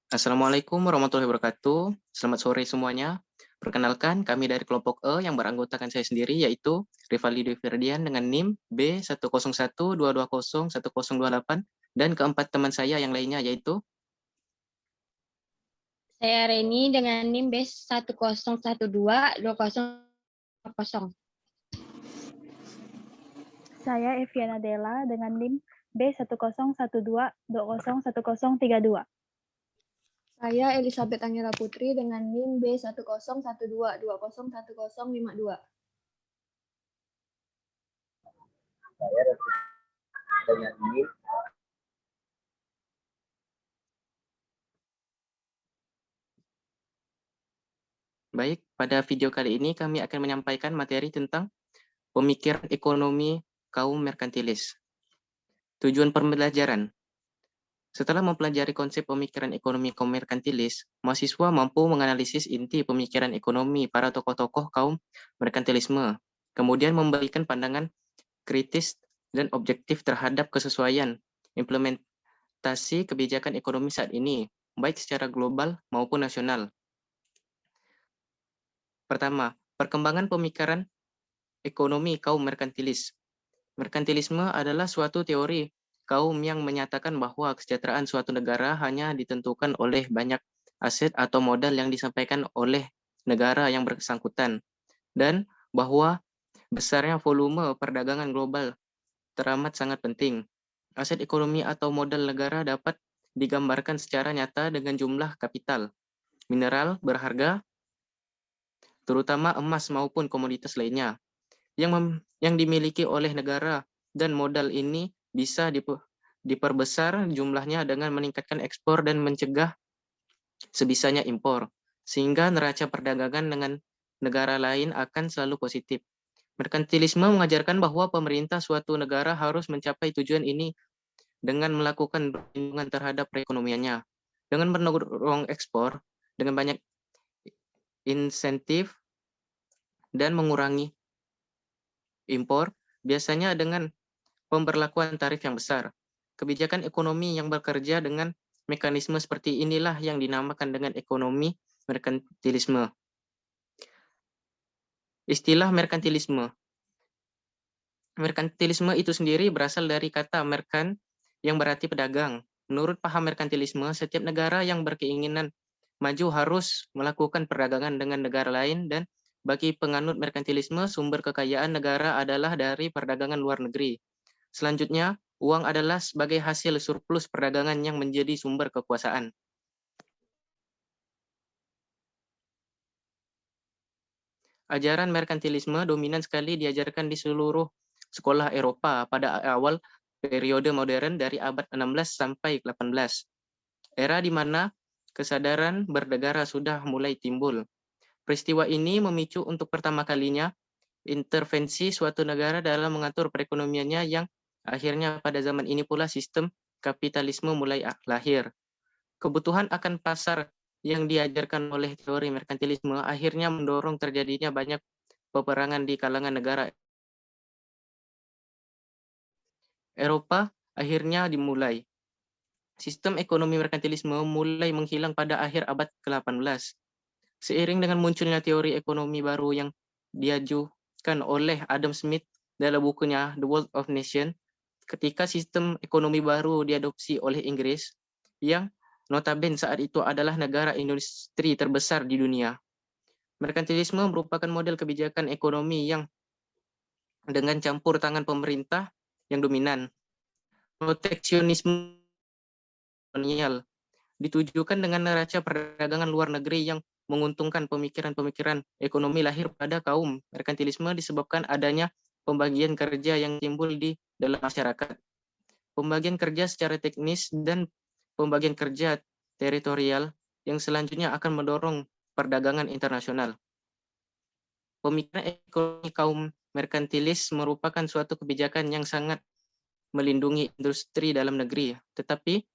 Assalamualaikum warahmatullahi wabarakatuh. Selamat sore semuanya. Perkenalkan, kami dari kelompok E yang beranggotakan saya sendiri, yaitu Rivaldi Dwi Ferdian dengan NIM B10122011028, dan keempat teman saya yang lainnya, yaitu Saya Reni dengan NIM B10122000. Saya Eviana Della dengan NIM B1012201032. Saya Elizabeth Angela Putri dengan NIM B101220101052. Saya dengan NIM baik. Pada video kali ini kami akan menyampaikan materi tentang pemikiran ekonomi kaum merkantilis. Tujuan pembelajaran. Setelah mempelajari konsep pemikiran ekonomi kaum merkantilis, mahasiswa mampu menganalisis inti pemikiran ekonomi para tokoh-tokoh kaum merkantilisme, kemudian memberikan pandangan kritis dan objektif terhadap kesesuaian implementasi kebijakan ekonomi saat ini, baik secara global maupun nasional. Pertama, perkembangan pemikiran ekonomi kaum merkantilis. Merkantilisme adalah suatu teori kaum yang menyatakan bahwa kesejahteraan suatu negara hanya ditentukan oleh banyak aset atau modal yang disampaikan oleh negara yang bersangkutan, dan bahwa besarnya volume perdagangan global teramat sangat penting. Aset ekonomi atau modal negara dapat digambarkan secara nyata dengan jumlah kapital, mineral berharga, terutama emas maupun komoditas lainnya, yang dimiliki oleh negara, dan modal ini bisa diperbesar jumlahnya dengan meningkatkan ekspor dan mencegah sebisanya impor, sehingga neraca perdagangan dengan negara lain akan selalu positif. Merkantilisme mengajarkan bahwa pemerintah suatu negara harus mencapai tujuan ini dengan melakukan perlindungan terhadap perekonomiannya, dengan mendorong ekspor, dengan banyak insentif, dan mengurangi impor, biasanya dengan pemberlakuan tarif yang besar. Kebijakan ekonomi yang bekerja dengan mekanisme seperti inilah yang dinamakan dengan ekonomi merkantilisme. Istilah merkantilisme. Merkantilisme itu sendiri berasal dari kata merkan yang berarti pedagang. Menurut paham merkantilisme, setiap negara yang berkeinginan maju harus melakukan perdagangan dengan negara lain, dan bagi penganut merkantilisme, sumber kekayaan negara adalah dari perdagangan luar negeri. Selanjutnya, uang adalah sebagai hasil surplus perdagangan yang menjadi sumber kekuasaan. Ajaran merkantilisme dominan sekali diajarkan di seluruh sekolah Eropa pada awal periode modern dari abad 16 sampai 18. Era di mana kesadaran bernegara sudah mulai timbul. Peristiwa ini memicu untuk pertama kalinya intervensi suatu negara dalam mengatur perekonomiannya, yang akhirnya pada zaman ini pula sistem kapitalisme mulai lahir. Kebutuhan akan pasar yang diajarkan oleh teori merkantilisme akhirnya mendorong terjadinya banyak peperangan di kalangan negara Eropa akhirnya dimulai. Sistem ekonomi merkantilisme mulai menghilang pada akhir abad ke-18. Seiring dengan munculnya teori ekonomi baru yang diajukan oleh Adam Smith dalam bukunya The World of Nations, ketika sistem ekonomi baru diadopsi oleh Inggris, yang notabene saat itu adalah negara industri terbesar di dunia. Merkantilisme merupakan model kebijakan ekonomi yang dengan campur tangan pemerintah yang dominan. Proteksionisme kolonial ditujukan dengan neraca perdagangan luar negeri yang menguntungkan. Pemikiran-pemikiran ekonomi lahir pada kaum merkantilisme disebabkan adanya pembagian kerja yang timbul di dalam masyarakat. Pembagian kerja secara teknis dan pembagian kerja teritorial yang selanjutnya akan mendorong perdagangan internasional. Pemikiran ekonomi kaum merkantilis merupakan suatu kebijakan yang sangat melindungi industri dalam negeri, tetapi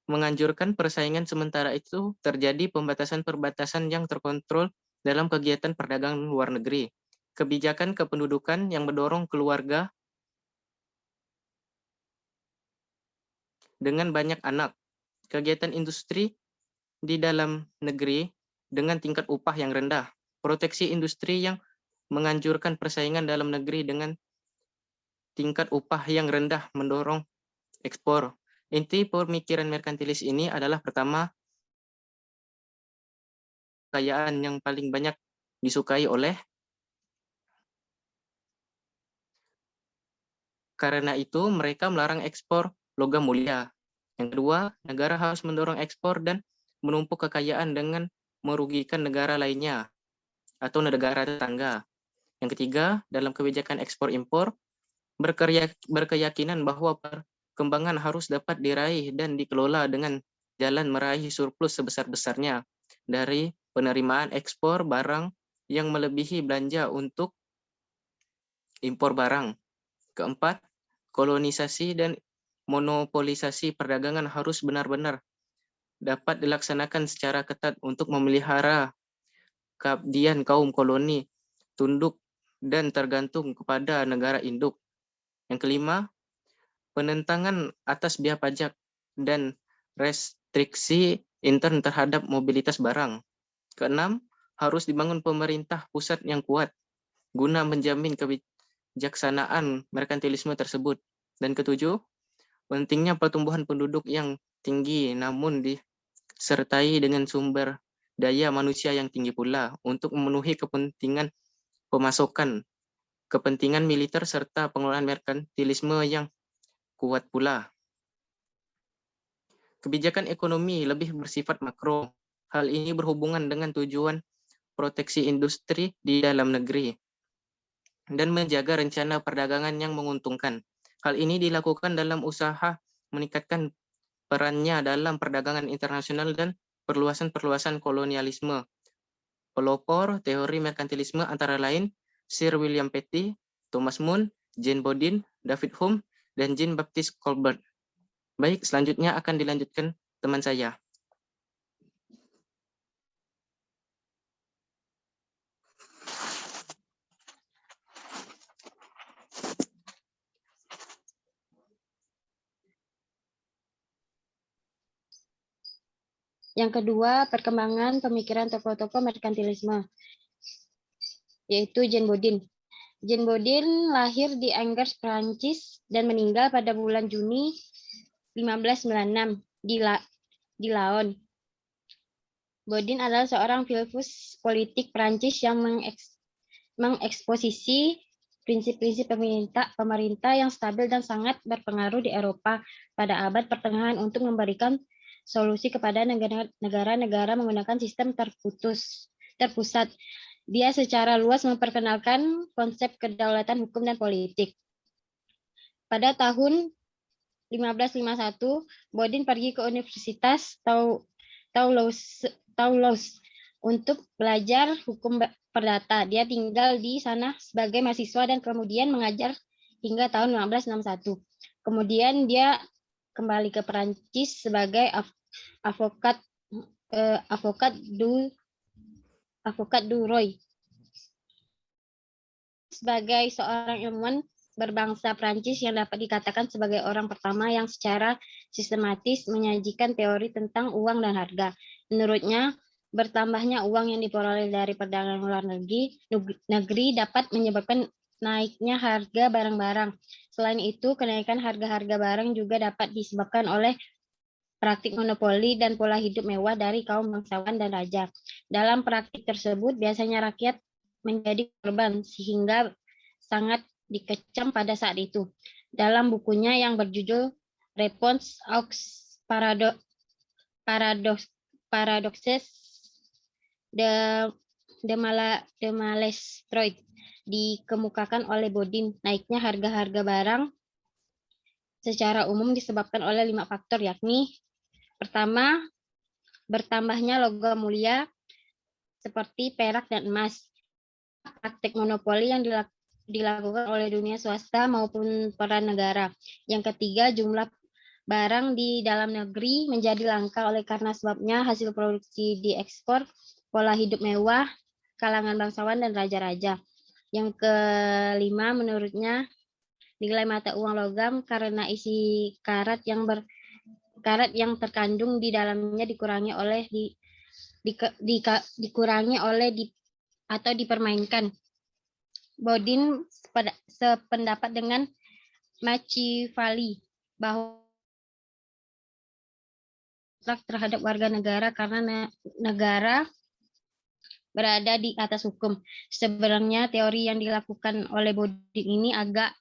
menganjurkan persaingan. Sementara itu terjadi pembatasan-perbatasan yang terkontrol dalam kegiatan perdagangan luar negeri. Kebijakan kependudukan yang mendorong keluarga dengan banyak anak. Kegiatan industri di dalam negeri dengan tingkat upah yang rendah, proteksi industri yang menganjurkan persaingan dalam negeri dengan tingkat upah yang rendah mendorong ekspor. Inti pemikiran merkantilis ini adalah pertama, kekayaan yang paling banyak disukai oleh, karena itu mereka melarang ekspor logam mulia. Yang kedua, negara harus mendorong ekspor dan menumpuk kekayaan dengan merugikan negara lainnya atau negara tetangga. Yang ketiga, dalam kebijakan ekspor-impor, berkeyakinan bahwa perkembangan harus dapat diraih dan dikelola dengan jalan meraih surplus sebesar-besarnya dari penerimaan ekspor barang yang melebihi belanja untuk impor barang. Keempat, kolonisasi dan monopolisasi perdagangan harus benar-benar dapat dilaksanakan secara ketat untuk memelihara keabdian kaum koloni, tunduk dan tergantung kepada negara induk. Yang kelima, penentangan atas biaya pajak dan restriksi intern terhadap mobilitas barang. Keenam, harus dibangun pemerintah pusat yang kuat guna menjamin kebijaksanaan merkantilisme tersebut. Dan ketujuh, pentingnya pertumbuhan penduduk yang tinggi namun disertai dengan sumber daya manusia yang tinggi pula untuk memenuhi kepentingan pemasokan, kepentingan militer serta pengelolaan merkantilisme yang kuat pula. Kebijakan ekonomi lebih bersifat makro. Hal ini berhubungan dengan tujuan proteksi industri di dalam negeri dan menjaga rencana perdagangan yang menguntungkan. Hal ini dilakukan dalam usaha meningkatkan perannya dalam perdagangan internasional dan perluasan kolonialisme. Pelopor teori merkantilisme antara lain Sir William Petty, Thomas Moon, Jane Bodin, David Hume, dan Jean-Baptiste Colbert. Baik, selanjutnya akan dilanjutkan teman saya. Yang kedua, perkembangan pemikiran tokoh-tokoh merkantilisme, yaitu Jean Bodin. Jean Bodin lahir di Angers, Prancis, dan meninggal pada bulan Juni 1596 di Laon. Bodin adalah seorang filsuf politik Prancis yang mengeksposisi prinsip-prinsip pemerintah yang stabil dan sangat berpengaruh di Eropa pada abad pertengahan untuk memberikan solusi kepada negara-negara menggunakan sistem terpusat. Dia secara luas memperkenalkan konsep kedaulatan hukum dan politik. Pada tahun 1551, Bodin pergi ke Universitas Toulouse untuk belajar hukum perdata. Dia tinggal di sana sebagai mahasiswa dan kemudian mengajar hingga tahun 1561. Kemudian dia kembali ke Perancis sebagai avocat du roi. Sebagai seorang ilmuwan berbangsa Prancis yang dapat dikatakan sebagai orang pertama yang secara sistematis menyajikan teori tentang uang dan harga. Menurutnya, bertambahnya uang yang diperoleh dari perdagangan luar negeri dapat menyebabkan naiknya harga barang-barang. Selain itu, kenaikan harga-harga barang juga dapat disebabkan oleh praktik monopoli dan pola hidup mewah dari kaum bangsawan dan raja. Dalam praktik tersebut, biasanya rakyat menjadi korban sehingga sangat dikecam pada saat itu. Dalam bukunya yang berjudul Réponse aux Paradoxes de Malestroit dikemukakan oleh Bodin, naiknya harga-harga barang secara umum disebabkan oleh 5 faktor, yakni pertama, bertambahnya logam mulia seperti perak dan emas. Praktik monopoli yang dilakukan oleh dunia swasta maupun peran negara. Yang ketiga, jumlah barang di dalam negeri menjadi langka oleh karena sebabnya hasil produksi diekspor, pola hidup mewah, kalangan bangsawan dan raja-raja. Yang kelima, menurutnya nilai mata uang logam karena isi karat karat yang terkandung di dalamnya dikurangi atau dipermainkan. Bodin sependapat dengan Machiavelli bahwa terhadap warga negara karena negara berada di atas hukum. Sebenarnya teori yang dilakukan oleh Bodin ini agak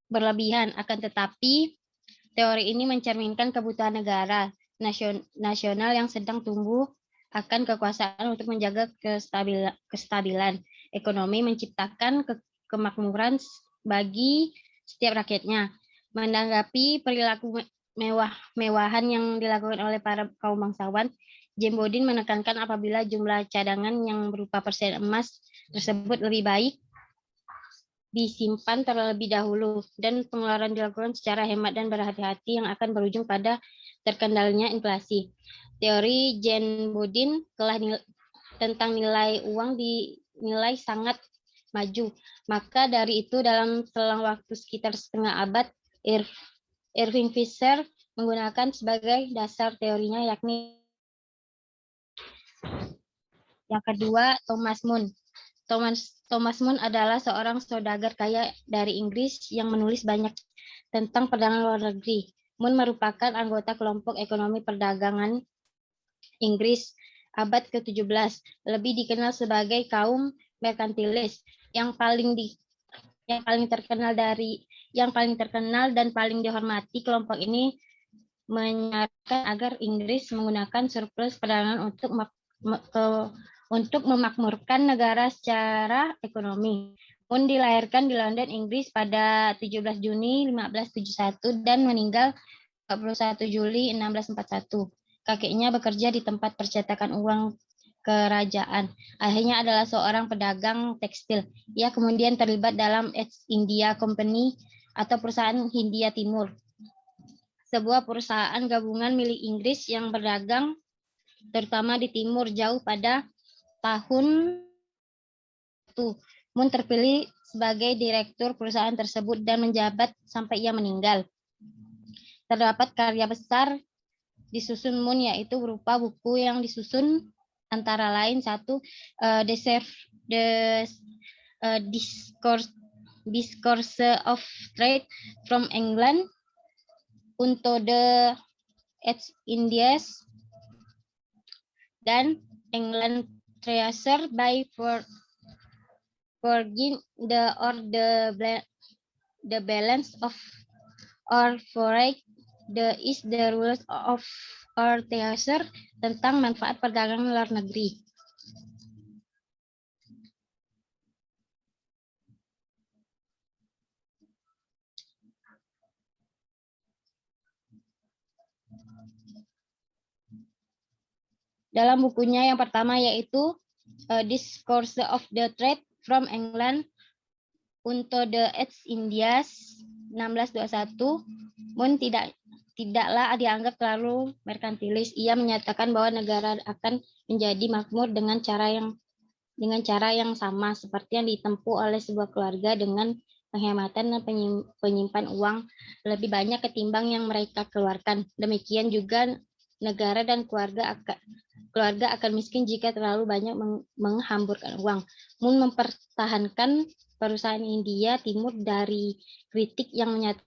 berlebihan, akan tetapi teori ini mencerminkan kebutuhan negara nasional yang sedang tumbuh akan kekuasaan untuk menjaga kestabilan ekonomi, menciptakan kemakmuran bagi setiap rakyatnya. Menanggapi perilaku mewah-mewahan yang dilakukan oleh para kaum bangsawan, James Bodin menekankan apabila jumlah cadangan yang berupa persen emas tersebut lebih baik disimpan terlebih dahulu dan pengeluaran dilakukan secara hemat dan berhati-hati yang akan berujung pada terkendalinya inflasi. Teori James Bodin tentang nilai uang dinilai sangat maju. Maka dari itu dalam selang waktu sekitar setengah abad, Irving Fisher menggunakan sebagai dasar teorinya, yakni yang kedua Thomas Mun. Thomas Mun adalah seorang saudagar kaya dari Inggris yang menulis banyak tentang perdagangan luar negeri. Mun merupakan anggota kelompok ekonomi perdagangan Inggris abad ke-17, lebih dikenal sebagai kaum merkantilis yang paling terkenal dan paling dihormati. Kelompok ini menyarankan agar Inggris menggunakan surplus perdagangan untuk memakmurkan negara secara ekonomi. Mun dilahirkan di London, Inggris pada 17 Juni 1571 dan meninggal 21 Juli 1641. Kakeknya bekerja di tempat percetakan uang kerajaan. Ayahnya adalah seorang pedagang tekstil. Ia kemudian terlibat dalam East India Company atau perusahaan Hindia Timur, sebuah perusahaan gabungan milik Inggris yang berdagang terutama di Timur Jauh. Pada tahun itu, Mun terpilih sebagai direktur perusahaan tersebut dan menjabat sampai ia meninggal. Terdapat karya besar disusun Mun, yaitu berupa buku yang disusun antara lain satu, Discourse of Trade from England unto the East Indies, dan England Treasure by Forging the balance of our foreign is the rules of our treasure, tentang manfaat perdagangan luar negeri. Dalam bukunya yang pertama, yaitu Discourse of the Trade from England unto the East Indies 1621, Mun tidaklah dianggap terlalu merkantilis. Ia menyatakan bahwa negara akan menjadi makmur dengan cara yang sama seperti yang ditempuh oleh sebuah keluarga dengan penghematan dan penyimpan uang lebih banyak ketimbang yang mereka keluarkan. Demikian juga negara dan keluarga akan miskin jika terlalu banyak menghamburkan uang. Mun mempertahankan perusahaan Hindia Timur dari kritik yang menyatakan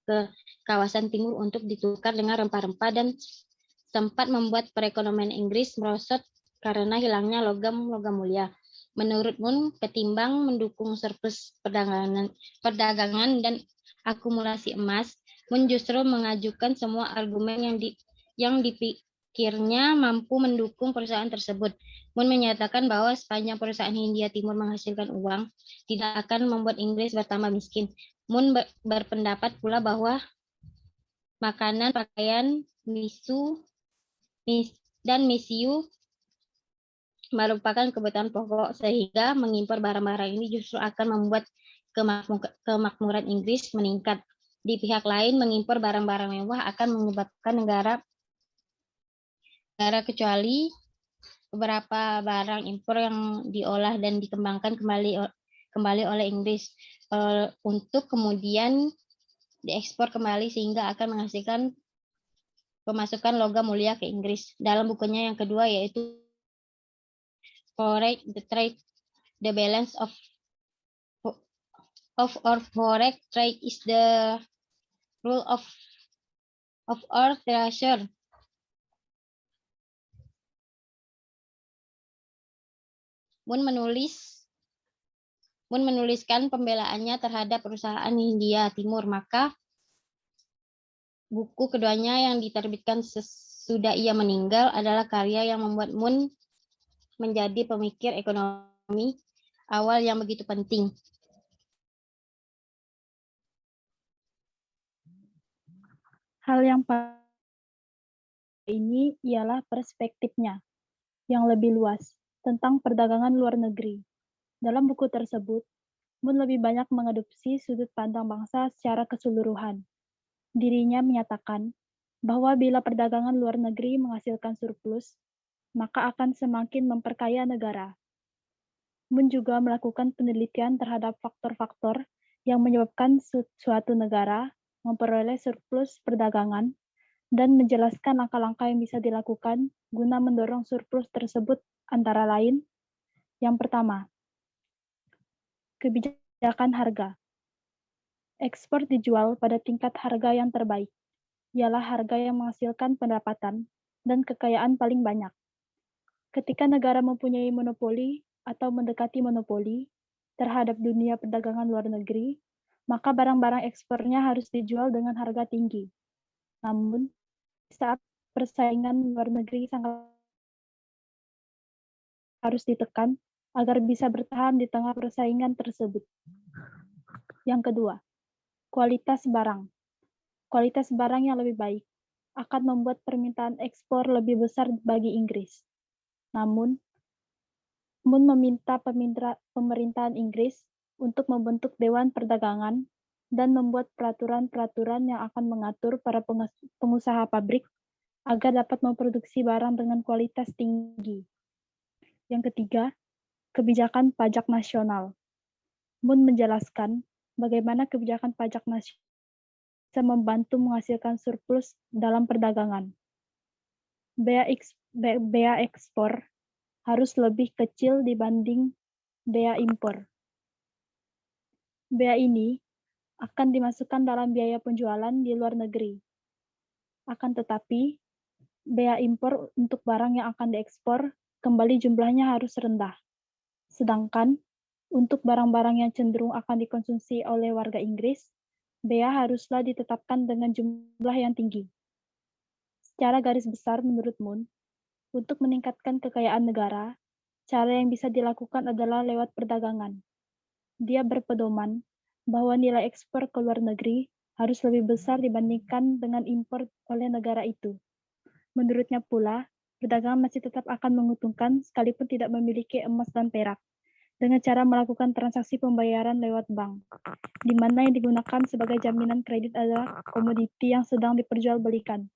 ke kawasan timur untuk ditukar dengan rempah-rempah dan sempat membuat perekonomian Inggris merosot karena hilangnya logam mulia. Menurut Mun, ketimbang mendukung surplus perdagangan dan akumulasi emas, Mun justru mengajukan semua argumen yang dipikirnya mampu mendukung perusahaan tersebut. Mun menyatakan bahwa sepanjang perusahaan Hindia Timur menghasilkan uang, tidak akan membuat Inggris bertambah miskin. Mun berpendapat pula bahwa makanan, pakaian, misiu merupakan kebutuhan pokok, sehingga mengimpor barang-barang ini justru akan membuat kemakmuran Inggris meningkat. Di pihak lain, mengimpor barang-barang mewah akan menyebabkan negara kecuali beberapa barang impor yang diolah dan dikembangkan kembali oleh Inggris. untuk kemudian diekspor kembali sehingga akan menghasilkan pemasukan logam mulia ke Inggris. Dalam bukunya yang kedua yaitu Foreign the Trade, the balance of our foreign trade is the rule of our treasure. Mun menuliskan pembelaannya terhadap perusahaan Hindia Timur, maka buku keduanya yang diterbitkan sesudah ia meninggal adalah karya yang membuat Mun menjadi pemikir ekonomi awal yang begitu penting. Hal yang ini ialah perspektifnya yang lebih luas tentang perdagangan luar negeri. Dalam buku tersebut, Mun lebih banyak mengadopsi sudut pandang bangsa secara keseluruhan. Dirinya menyatakan bahwa bila perdagangan luar negeri menghasilkan surplus, maka akan semakin memperkaya negara. Mun juga melakukan penelitian terhadap faktor-faktor yang menyebabkan suatu negara memperoleh surplus perdagangan dan menjelaskan langkah-langkah yang bisa dilakukan guna mendorong surplus tersebut antara lain. Yang pertama, kebijakan harga. Ekspor dijual pada tingkat harga yang terbaik, ialah harga yang menghasilkan pendapatan dan kekayaan paling banyak. Ketika negara mempunyai monopoli atau mendekati monopoli terhadap dunia perdagangan luar negeri, maka barang-barang ekspornya harus dijual dengan harga tinggi. Namun, saat persaingan luar negeri sangat harus ditekan agar bisa bertahan di tengah persaingan tersebut. Yang kedua, kualitas barang. Kualitas barang yang lebih baik akan membuat permintaan ekspor lebih besar bagi Inggris. Namun, Mun meminta pemerintahan Inggris untuk membentuk Dewan Perdagangan dan membuat peraturan-peraturan yang akan mengatur para pengusaha pabrik agar dapat memproduksi barang dengan kualitas tinggi. Yang ketiga, kebijakan pajak nasional. Mun menjelaskan bagaimana kebijakan pajak nasional bisa membantu menghasilkan surplus dalam perdagangan. Bea ekspor harus lebih kecil dibanding bea impor. Bea ini akan dimasukkan dalam biaya penjualan di luar negeri. Akan tetapi, bea impor untuk barang yang akan diekspor kembali jumlahnya harus rendah. Sedangkan untuk barang-barang yang cenderung akan dikonsumsi oleh warga Inggris, bea haruslah ditetapkan dengan jumlah yang tinggi. Secara garis besar menurut Mun, untuk meningkatkan kekayaan negara, cara yang bisa dilakukan adalah lewat perdagangan. Dia berpedoman bahwa nilai ekspor ke luar negeri harus lebih besar dibandingkan dengan impor oleh negara itu. Menurutnya pula, perdagangan masih tetap akan menguntungkan sekalipun tidak memiliki emas dan perak, dengan cara melakukan transaksi pembayaran lewat bank, di mana yang digunakan sebagai jaminan kredit adalah komoditi yang sedang diperjualbelikan.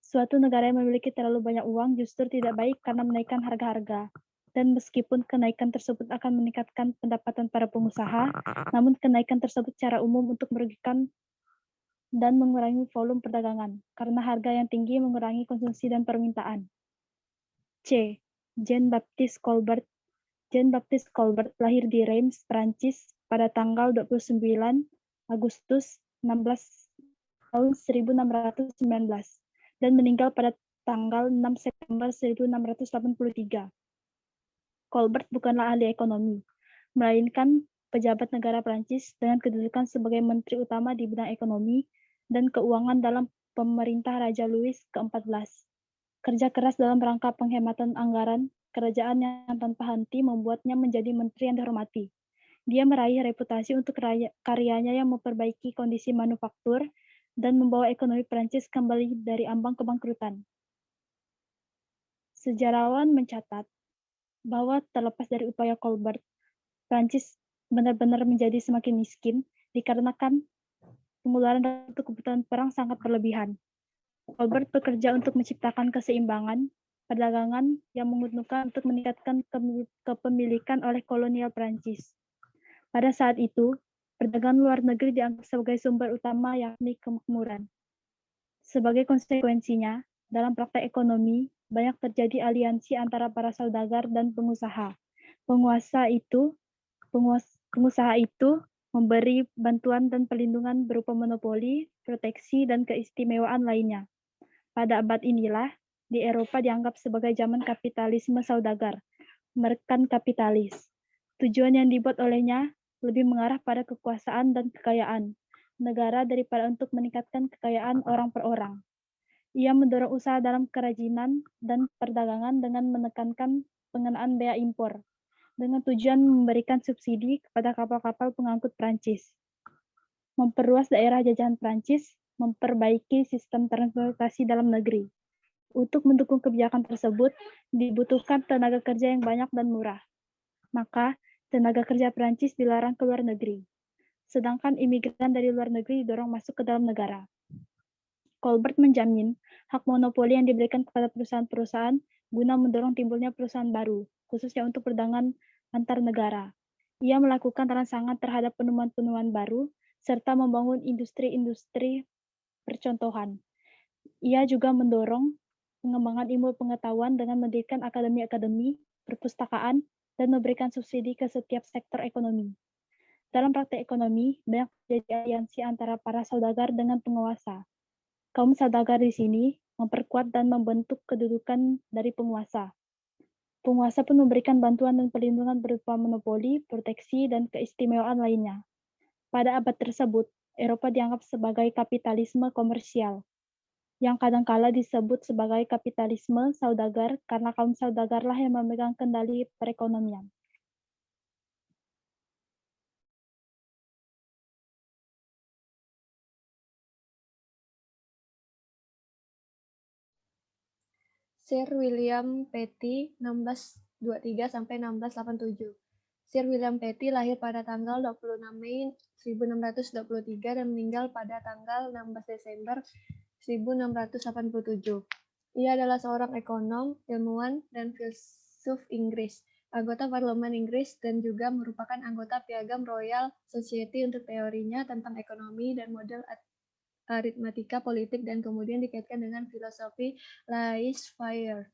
Suatu negara yang memiliki terlalu banyak uang justru tidak baik karena menaikkan harga-harga. Dan meskipun kenaikan tersebut akan meningkatkan pendapatan para pengusaha, namun kenaikan tersebut secara umum untuk merugikan dan mengurangi volume perdagangan, karena harga yang tinggi mengurangi konsumsi dan permintaan. C. Jean-Baptiste Colbert. Jean-Baptiste Colbert lahir di Reims, Prancis pada tanggal 29 Agustus 16 tahun 1619 dan meninggal pada tanggal 6 September 1683. Colbert bukanlah ahli ekonomi, melainkan pejabat negara Prancis dengan kedudukan sebagai menteri utama di bidang ekonomi dan keuangan dalam pemerintah Raja Louis ke-14. Kerja keras dalam rangka penghematan anggaran kerajaan yang tanpa henti membuatnya menjadi menteri yang dihormati. Dia meraih reputasi untuk karyanya yang memperbaiki kondisi manufaktur dan membawa ekonomi Prancis kembali dari ambang kebangkrutan. Sejarawan mencatat bahwa terlepas dari upaya Colbert, Prancis benar-benar menjadi semakin miskin dikarenakan pengeluaran untuk kebutuhan perang sangat berlebihan. Colbert bekerja untuk menciptakan keseimbangan perdagangan yang menguntungkan untuk meningkatkan kepemilikan oleh kolonial Prancis. Pada saat itu, Perdagangan luar negeri dianggap sebagai sumber utama yakni kemakmuran. Sebagai konsekuensinya, dalam praktek ekonomi, banyak terjadi aliansi antara para saudagar dan pengusaha. Pengusaha itu memberi bantuan dan perlindungan berupa monopoli, proteksi, dan keistimewaan lainnya. Pada abad inilah, di Eropa dianggap sebagai zaman kapitalisme saudagar, merekan kapitalis. Tujuan yang dibuat olehnya lebih mengarah pada kekuasaan dan kekayaan negara daripada untuk meningkatkan kekayaan orang per orang. Ia mendorong usaha dalam kerajinan dan perdagangan dengan menekankan pengenaan bea impor, dengan tujuan memberikan subsidi kepada kapal-kapal pengangkut Prancis, memperluas daerah jajahan Prancis, memperbaiki sistem transportasi dalam negeri. Untuk mendukung kebijakan tersebut, dibutuhkan tenaga kerja yang banyak dan murah. Maka, tenaga kerja Prancis dilarang ke luar negeri. Sedangkan imigran dari luar negeri didorong masuk ke dalam negara. Colbert menjamin hak monopoli yang diberikan kepada perusahaan-perusahaan guna mendorong timbulnya perusahaan baru, khususnya untuk perdagangan antar negara. Ia melakukan rangsangan terhadap penemuan-penemuan baru, serta membangun industri-industri percontohan. Ia juga mendorong pengembangan ilmu pengetahuan dengan mendirikan akademi-akademi, perpustakaan, dan memberikan subsidi ke setiap sektor ekonomi. Dalam praktek ekonomi, banyak terjadi aliansi antara para saudagar dengan penguasa. Kaum saudagar di sini memperkuat dan membentuk kedudukan dari penguasa. Penguasa pun memberikan bantuan dan perlindungan berupa monopoli, proteksi, dan keistimewaan lainnya. Pada abad tersebut, Eropa dianggap sebagai kapitalisme komersial, yang kadangkala disebut sebagai kapitalisme saudagar karena kaum saudagarlah yang memegang kendali perekonomian. Sir William Petty 1623 sampai 1687. Sir William Petty lahir pada tanggal 26 Mei 1623 dan meninggal pada tanggal 16 Desember 1687. Ia adalah seorang ekonom, ilmuwan, dan filsuf Inggris, anggota parlemen Inggris, dan juga merupakan anggota Piagam Royal Society untuk teorinya tentang ekonomi dan model aritmatika politik, dan kemudian dikaitkan dengan filosofi laissez-faire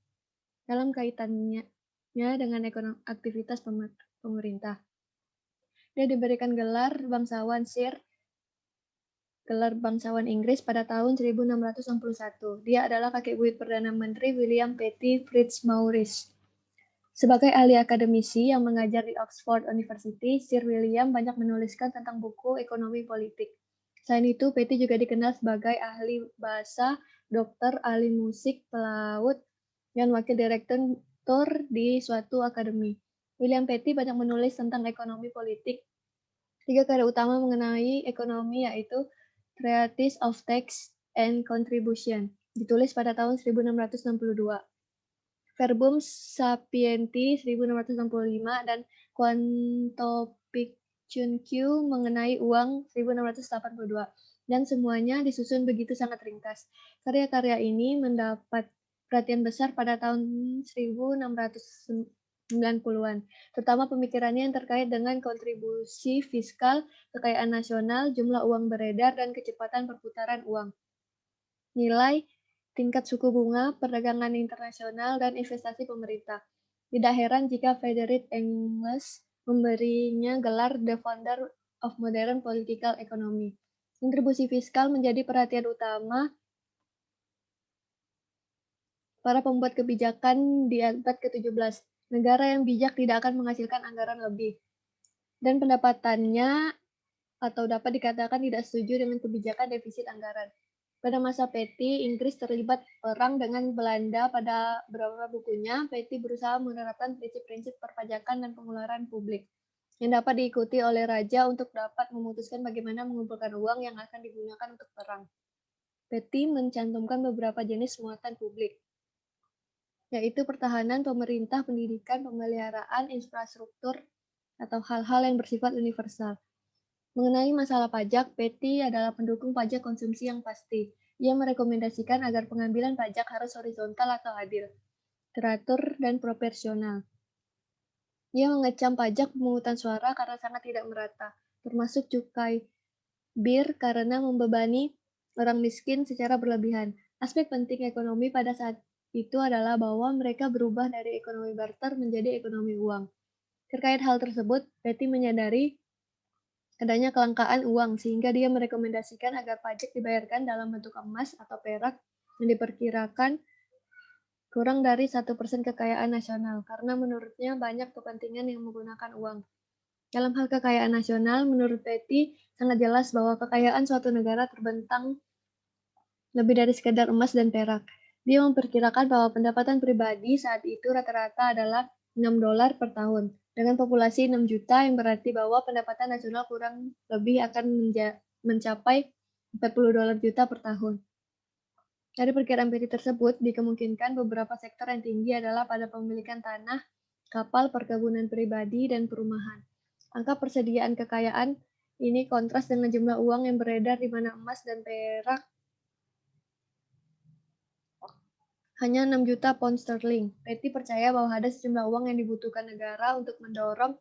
dalam kaitannya dengan aktivitas pemerintah. Dia diberikan gelar bangsawan Sir, gelar bangsawan Inggris pada tahun 1661. Dia adalah kakek buyut Perdana Menteri William Petty Fitzmaurice. Sebagai ahli akademisi yang mengajar di Oxford University, Sir William banyak menuliskan tentang buku ekonomi politik. Selain itu, Petty juga dikenal sebagai ahli bahasa, dokter, ahli musik, pelaut, dan wakil direktur di suatu akademi. William Petty banyak menulis tentang ekonomi politik. 3 karya utama mengenai ekonomi yaitu Treatise of Tax and Contribution, ditulis pada tahun 1662. Verbum Sapienti 1665 dan Quantopicunque mengenai uang 1682, dan semuanya disusun begitu sangat ringkas. Karya-karya ini mendapat perhatian besar pada tahun 1690-an, terutama pemikirannya yang terkait dengan kontribusi fiskal, kekayaan nasional, jumlah uang beredar, dan kecepatan perputaran uang. Nilai, tingkat suku bunga, perdagangan internasional, dan investasi pemerintah. Tidak heran jika Frederick Engels memberinya gelar The Founder of Modern Political Economy. Kontribusi fiskal menjadi perhatian utama para pembuat kebijakan di abad ke-17. Negara yang bijak tidak akan menghasilkan anggaran lebih, dan pendapatannya atau dapat dikatakan tidak setuju dengan kebijakan defisit anggaran. Pada masa Petty, Inggris terlibat perang dengan Belanda. Pada beberapa bukunya, Petty berusaha menerapkan prinsip-prinsip perpajakan dan pengeluaran publik yang dapat diikuti oleh raja untuk dapat memutuskan bagaimana mengumpulkan uang yang akan digunakan untuk perang. Petty mencantumkan beberapa jenis muatan publik, yaitu pertahanan, pemerintah, pendidikan, pemeliharaan, infrastruktur, atau hal-hal yang bersifat universal. Mengenai masalah pajak, Petty adalah pendukung pajak konsumsi yang pasti. Ia merekomendasikan agar pengambilan pajak harus horizontal atau adil, teratur, dan proporsional. Ia mengecam pajak pemungutan suara karena sangat tidak merata, termasuk cukai bir karena membebani orang miskin secara berlebihan. Aspek penting ekonomi pada saat itu adalah bahwa mereka berubah dari ekonomi barter menjadi ekonomi uang. Terkait hal tersebut, Petty menyadari adanya kelangkaan uang sehingga dia merekomendasikan agar pajak dibayarkan dalam bentuk emas atau perak yang diperkirakan kurang dari 1% kekayaan nasional, karena menurutnya banyak kepentingan yang menggunakan uang. Dalam hal kekayaan nasional, menurut Petty, sangat jelas bahwa kekayaan suatu negara terbentang lebih dari sekadar emas dan perak. Dia memperkirakan bahwa pendapatan pribadi saat itu rata-rata adalah $6 per tahun. Dengan populasi 6 juta, yang berarti bahwa pendapatan nasional kurang lebih akan mencapai $40 juta per tahun. Dari perkiraan Petty tersebut, dikemungkinkan beberapa sektor yang tinggi adalah pada pemilikan tanah, kapal, perkebunan pribadi, dan perumahan. Angka persediaan kekayaan ini kontras dengan jumlah uang yang beredar di mana emas dan perak hanya 6 juta pound sterling. Petty percaya bahwa ada sejumlah uang yang dibutuhkan negara untuk mendorong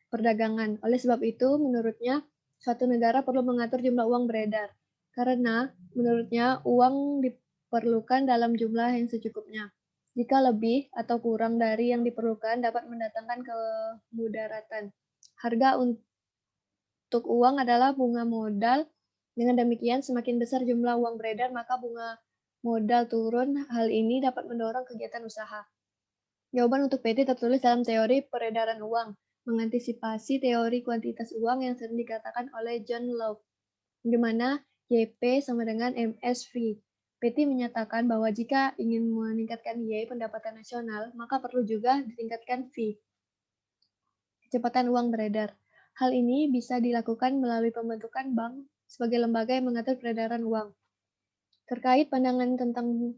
perdagangan. Oleh sebab itu, menurutnya, suatu negara perlu mengatur jumlah uang beredar. Karena, menurutnya, uang diperlukan dalam jumlah yang secukupnya. Jika lebih atau kurang dari yang diperlukan dapat mendatangkan kemudaratan. Harga untuk uang adalah bunga modal. Dengan demikian, semakin besar jumlah uang beredar, maka bunga modal turun. Hal ini dapat mendorong kegiatan usaha. Jawaban untuk Petty tertulis dalam teori peredaran uang, mengantisipasi teori kuantitas uang yang sering dikatakan oleh John Locke, di mana YP sama dengan MSV. Petty menyatakan bahwa jika ingin meningkatkan Y, pendapatan nasional, maka perlu juga ditingkatkan V, kecepatan uang beredar. Hal ini bisa dilakukan melalui pembentukan bank sebagai lembaga yang mengatur peredaran uang. Terkait pandangan tentang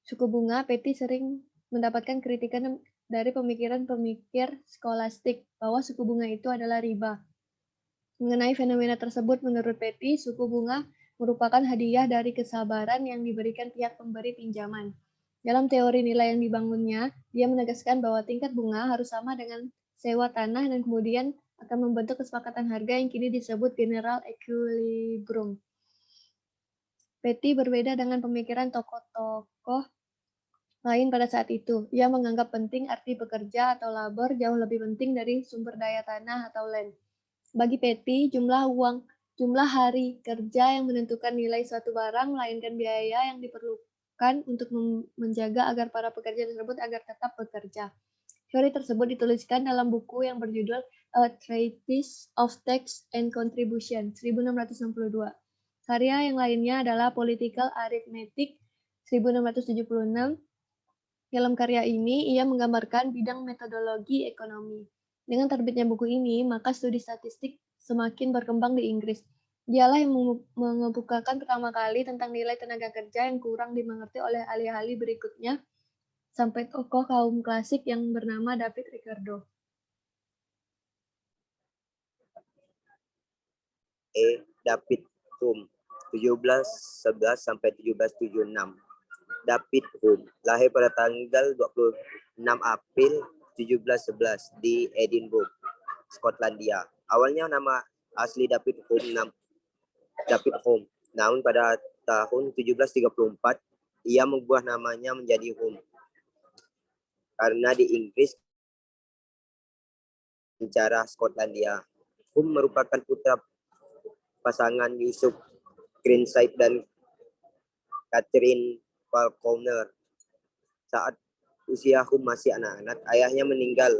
suku bunga, Petty sering mendapatkan kritikan dari pemikiran-pemikir skolastik bahwa suku bunga itu adalah riba. Mengenai fenomena tersebut, menurut Petty, suku bunga merupakan hadiah dari kesabaran yang diberikan pihak pemberi pinjaman. Dalam teori nilai yang dibangunnya, dia menegaskan bahwa tingkat bunga harus sama dengan sewa tanah dan kemudian akan membentuk kesepakatan harga yang kini disebut general equilibrium. Petty berbeda dengan pemikiran tokoh-tokoh lain pada saat itu. Ia menganggap penting arti bekerja atau labor jauh lebih penting dari sumber daya tanah atau land. Bagi Petty, jumlah hari kerja yang menentukan nilai suatu barang, melainkan biaya yang diperlukan untuk menjaga agar para pekerja tersebut agar tetap bekerja. Teori tersebut dituliskan dalam buku yang berjudul A Treatise of Tax and Contribution, 1662. Karya yang lainnya adalah Political Arithmetic, 1676. Dalam karya ini, ia menggambarkan bidang metodologi ekonomi. Dengan terbitnya buku ini, maka studi statistik semakin berkembang di Inggris. Dialah yang mengemukakan pertama kali tentang nilai tenaga kerja yang kurang dimengerti oleh ahli-ahli berikutnya, sampai tokoh kaum klasik yang bernama David Ricardo. David Hume, 1711 sampai 1776. David Hume lahir pada tanggal 26 April 1711 di Edinburgh, Skotlandia. Awalnya nama asli David Hume. Namun pada tahun 1734 ia mengubah namanya menjadi Hume karena di Inggris bicara Skotlandia. Hume merupakan putra pasangan Yusuf Greenside dan Catherine Falconer. Saat usia Hume masih anak-anak, ayahnya meninggal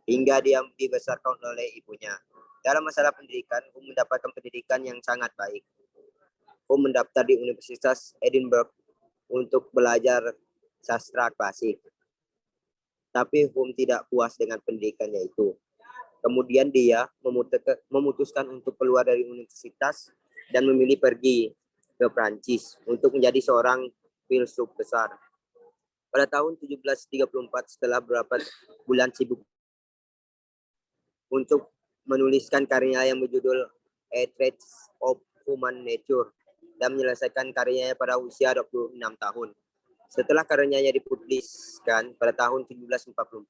hingga dia dibesarkan oleh ibunya. Dalam masalah pendidikan, Hume mendapatkan pendidikan yang sangat baik. Hume mendaftar di Universitas Edinburgh untuk belajar sastra klasik. Tapi Hume tidak puas dengan pendidikannya itu. Kemudian dia memutuskan untuk keluar dari universitas dan memilih pergi ke Prancis untuk menjadi seorang filsuf besar. Pada tahun 1734, setelah beberapa bulan sibuk untuk menuliskan karya yang berjudul A Treatise of Human Nature dan menyelesaikan karyanya pada usia 26 tahun. Setelah karyanya dipublikasikan pada tahun 1744,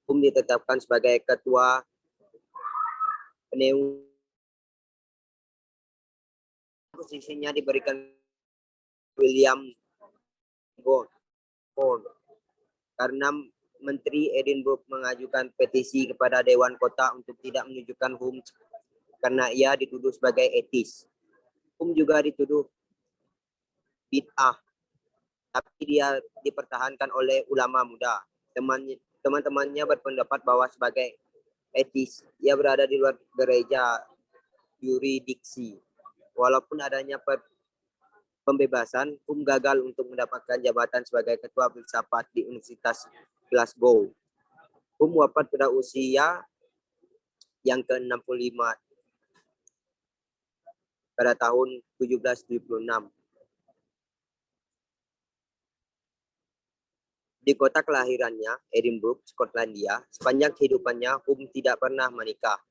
Hume ditetapkan sebagai ketua posisinya diberikan William Gordon karena Menteri Edinburgh mengajukan petisi kepada Dewan Kota untuk tidak menunjukkan Hume karena ia dituduh sebagai etis. Hume juga dituduh bid'ah, tapi dia dipertahankan oleh ulama muda. Teman-temannya berpendapat bahwa sebagai etis, ia berada di luar gereja yuridiksi. Walaupun adanya pembebasan, Hume gagal untuk mendapatkan jabatan sebagai ketua filsafat di Universitas Glasgow. Hume wafat pada usia yang ke-65 pada tahun 1776. Di kota kelahirannya, Edinburgh, Skotlandia, sepanjang kehidupannya Hume tidak pernah menikah.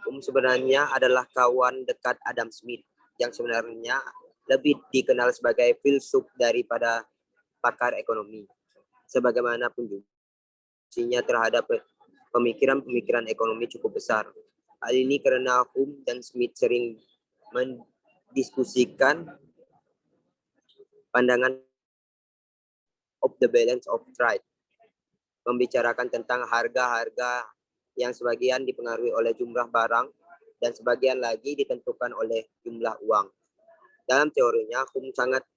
Hume sebenarnya adalah kawan dekat Adam Smith, yang sebenarnya lebih dikenal sebagai filsuf daripada pakar ekonomi. Sebagaimanapun juga, terhadap pemikiran-pemikiran ekonomi cukup besar. Hal ini karena Hume dan Smith sering mendiskusikan pandangan of the balance of trade, membicarakan tentang harga-harga yang sebagian dipengaruhi oleh jumlah barang dan sebagian lagi ditentukan oleh jumlah uang. Dalam teorinya, Hume sangat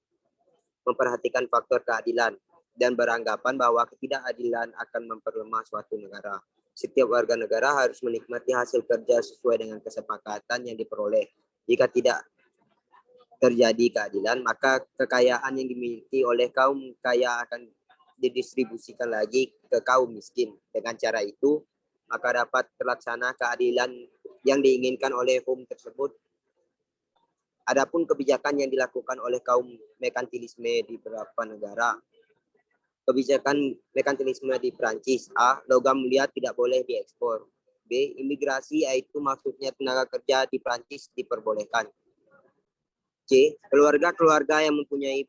memperhatikan faktor keadilan dan beranggapan bahwa ketidakadilan akan memperlemah suatu negara. Setiap warga negara harus menikmati hasil kerja sesuai dengan kesepakatan yang diperoleh. Jika tidak terjadi keadilan, maka kekayaan yang dimiliki oleh kaum kaya akan didistribusikan lagi ke kaum miskin. Dengan cara itu, maka dapat terlaksana keadilan yang diinginkan oleh Hume tersebut. Adapun kebijakan yang dilakukan oleh kaum merkantilisme di beberapa negara. Kebijakan merkantilisme di Prancis. A. Logam mulia tidak boleh diekspor. B. Imigrasi, yaitu maksudnya tenaga kerja di Prancis diperbolehkan. C. Keluarga-keluarga yang mempunyai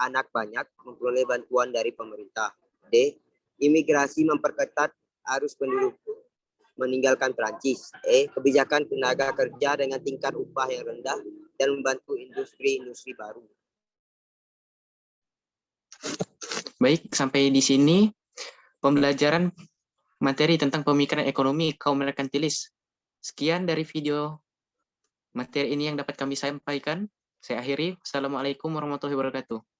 anak banyak memperoleh bantuan dari pemerintah. D. Imigrasi memperketat arus penduduk meninggalkan Prancis. E. Kebijakan tenaga kerja dengan tingkat upah yang rendah dan membantu industri-industri baru. Baik, sampai di sini pembelajaran materi tentang pemikiran ekonomi kaum merkantilis. Sekian dari video materi ini yang dapat kami sampaikan. Saya akhiri. Assalamualaikum warahmatullahi wabarakatuh.